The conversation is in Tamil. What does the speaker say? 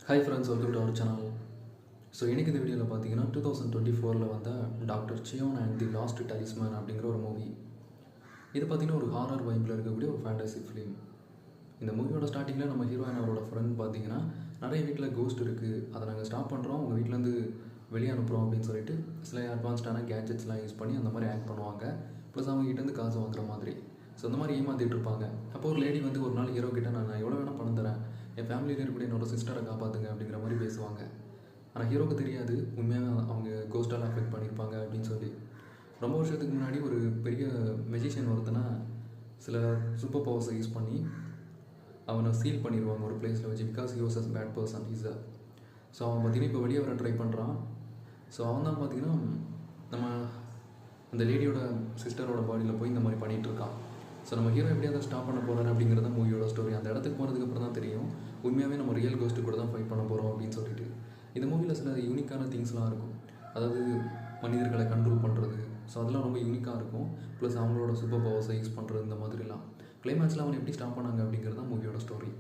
Hi friends, welcome to our channel. So இன்றைக்கி இந்த வீடியோவில் பார்த்தீங்கன்னா 2024 வந்த doctor Cheon and the lost talisman அப்படிங்கிற ஒரு மூவி. இது பார்த்திங்கன்னா ஒரு ஹாரர் வைப்பில் இருக்கக்கூடிய ஒரு ஃபேண்டசி ஃபிலிம். இந்த மூவியோட ஸ்டார்டிங்கில் நம்ம ஹீரோயின் அவரோட ஃப்ரெண்ட் பார்த்தீங்கன்னா நிறைய வீட்டில் கோஸ்ட் இருக்குது, அதை நாங்கள் ஸ்டாப் பண்ணுறோம், உங்கள் வீட்டிலேருந்து வெளியே அனுப்புகிறோம் அப்படின்னு சொல்லிட்டு சில அட்வான்ஸ்டான கேட்ஜெட்ஸ்லாம் யூஸ் பண்ணி அந்த மாதிரி ஆக்ட் பண்ணுவாங்க. ப்ளஸ் அவங்ககிட்டேருந்து காசு வாங்குற மாதிரி. ஸோ இந்த மாதிரி ஏமாற்றிட்டு இருப்பாங்க. அப்போ ஒரு லேடி வந்து ஒரு நாள் ஹீரோ கிட்டே நான் எவ்வளோ வேணால் பணம் தரேன், என் ஃபேமிலியில் இருக்கக்கூடிய என்னோட சிஸ்டரை காப்பாற்றுங்க அப்படிங்கிற மாதிரி பேசுவாங்க. ஆனால் ஹீரோவுக்கு தெரியாது உண்மையாக அவங்க கோஸ்டால் அஃபெக்ட் பண்ணியிருப்பாங்க அப்படின்னு சொல்லி. ரொம்ப வருஷத்துக்கு முன்னாடி ஒரு பெரிய மெஜிஷியன் ஒருத்தனை சில சூப்பர் பவர்ஸை யூஸ் பண்ணி அவனை சீல் பண்ணிடுவாங்க ஒரு பிளேஸில் வச்சு. Because he was a bad person is. So அவன் பார்த்திங்கன்னா இப்போ வெளியே வர ட்ரை பண்ணுறான். ஸோ அவன் தான் பார்த்திங்கன்னா நம்ம அந்த லேடியோட சிஸ்டரோட பாடியில் போய் இந்த மாதிரி பண்ணிகிட்ருக்கான். ஸோ நம்ம ஹீரோ எப்படி அதை ஸ்டாப் பண்ண போகிறாரு அப்படிங்கிறத மூவியோட ஸ்டோரி. அந்த இடத்துக்கு போனதுக்கப்புறம் தான் தெரியும் உண்மையாகவே நம்ம ரியல் கோஸ்ட்டு கூட தான் ஃபைட் பண்ண போகிறோம் அப்படின்னு சொல்லிட்டு. இந்த மூவியில் சில யூனிக்கான திங்ஸ்லாம் இருக்கும். அதாவது மனிதர்களை கண்ட்ரோல் பண்ணுறது, ஸோ அதெல்லாம் ரொம்ப யூனிக்காக இருக்கும். ப்ளஸ் அவங்களோட சூப்பர் பவர்ஸை யூஸ் பண்ணுறது, இந்த மாதிரிலாம். கிளைமேக்ஸில் அவனை எப்படி ஸ்டாப் பண்ணாங்க அப்படிங்கிறது தான் மூவியோட ஸ்டோரி.